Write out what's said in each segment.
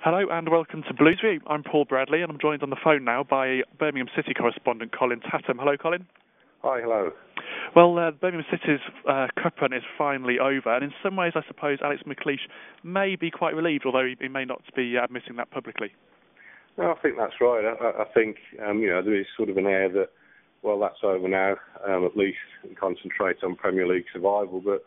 Hello and welcome to Blues View. I'm Paul Bradley and I'm joined on the phone now by Birmingham City correspondent Colin Tatham. Hello, Colin. Hi, hello. Well, Birmingham City's cup run is finally over, and in some ways I suppose Alex McLeish may be quite relieved, although he may not be admitting that publicly. No, I think that's right. I think there is sort of an air that, well, that's over now, at least concentrate on Premier League survival. But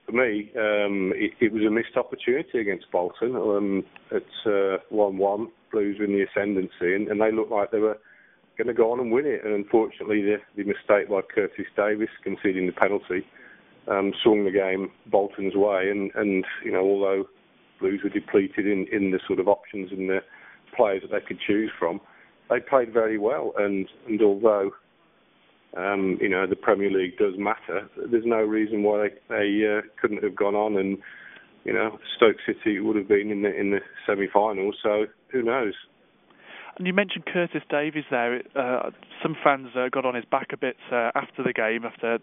for me, it was a missed opportunity against Bolton. It's 1-1, Blues were in the ascendancy, and they looked like they were going to go on and win it. And unfortunately, the mistake by Curtis Davies conceding the penalty swung the game Bolton's way. And although Blues were depleted in the sort of options and the players that they could choose from, they played very well. And although the Premier League does matter, there's no reason why they couldn't have gone on, and Stoke City would have been in the semi-finals. So who knows? And you mentioned Curtis Davies there. Some fans got on his back a bit after the game, after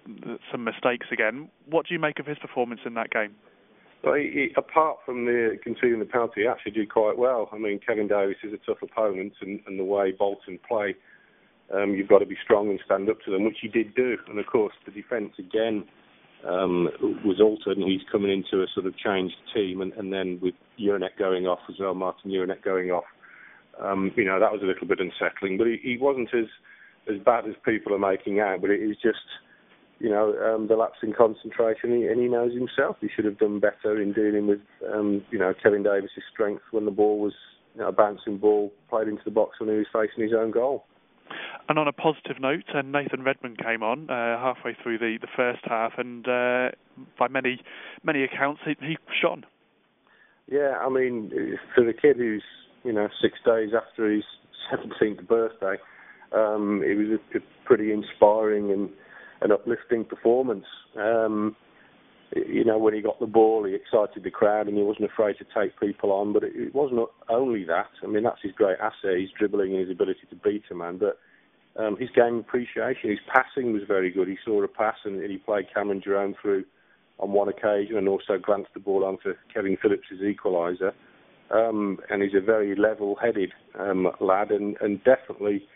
some mistakes again. What do you make of his performance in that game? Well, apart from conceding the penalty, he actually did quite well. I mean, Kevin Davies is a tough opponent, and the way Bolton play, you've got to be strong and stand up to them, which he did do. And of course, the defence again was altered, and he's coming into a sort of changed team. And then with Jurnek going off as well, Martin Jurnek going off, that was a little bit unsettling. But he wasn't as bad as people are making out. But it is just, the lapse in concentration, and he knows himself. He should have done better in dealing with, Kevin Davies' strength when the ball was a bouncing ball played into the box when he was facing his own goal. And on a positive note, Nathan Redmond came on halfway through the first half, and by many accounts, he shone. Yeah, I mean, for the kid who's 6 days after his 17th birthday, it was a pretty inspiring and uplifting performance. When he got the ball, he excited the crowd and he wasn't afraid to take people on. But it wasn't only that. I mean, that's his great asset, his dribbling and his ability to beat a man. But his game appreciation, his passing was very good. He saw a pass and he played Cameron Jerome through on one occasion and also glanced the ball onto Kevin Phillips' equaliser. And he's a very level-headed lad, and definitely,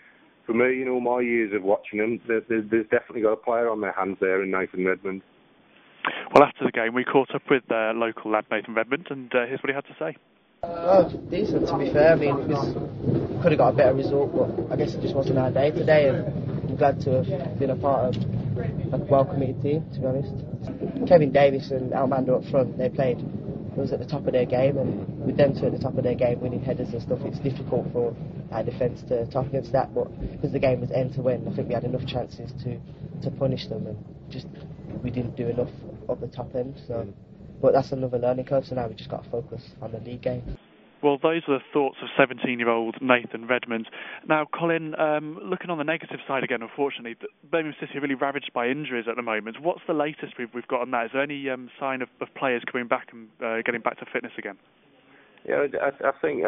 for me, in all my years of watching him, there's definitely got a player on their hands there in Nathan Redmond. Well, after the game, we caught up with local lad Nathan Redmond, and here's what he had to say. Well, decent, to be fair. I mean, could have got a better result, but I guess it just wasn't our day today, and I'm glad to have been a part of a well-committed team, to be honest. Kevin Davies and Almando up front, they played. It was at the top of their game, and with them two at the top of their game winning headers and stuff, it's difficult for our defence to top against that, but because the game was end to end, I think we had enough chances to punish them, and just we didn't do enough at the top end. So, but that's another learning curve, so now we just got to focus on the league game. Well, those are the thoughts of 17-year-old Nathan Redmond. Now, Colin, looking on the negative side again, unfortunately, Birmingham City are really ravaged by injuries at the moment. What's the latest we've got on that? Is there any sign of players coming back and getting back to fitness again? Yeah, I think,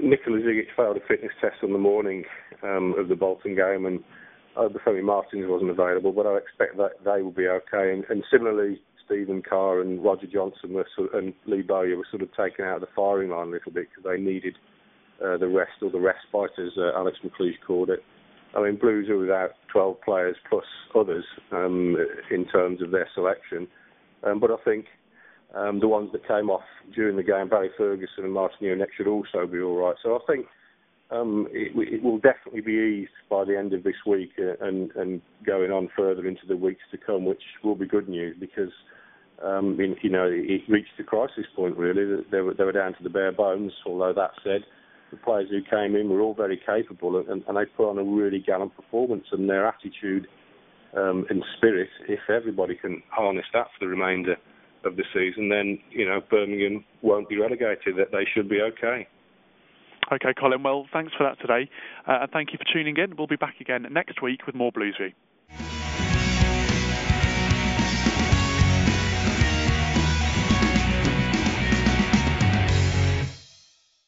Nicola Zigic failed a fitness test on the morning of the Bolton game, and Obafemi Martins wasn't available, but I expect that they will be okay. And similarly, Stephen Carr and Roger Johnson and Lee Bowyer were sort of taken out of the firing line a little bit because they needed the rest, or the respite, as Alex McLeish called it. I mean, Blues are without 12 players plus others in terms of their selection. But I think the ones that came off during the game, Barry Ferguson and Martin Jurnek, should also be all right. So I think it will definitely be eased by the end of this week and going on further into the weeks to come, which will be good news because it reached the crisis point, really. They were down to the bare bones. Although that said, the players who came in were all very capable, and they put on a really gallant performance. And their attitude and spirit, if everybody can harness that for the remainder of the season, then Birmingham won't be relegated. That they should be okay. Okay, Colin. Well, thanks for that today, and thank you for tuning in. We'll be back again next week with more Blues View.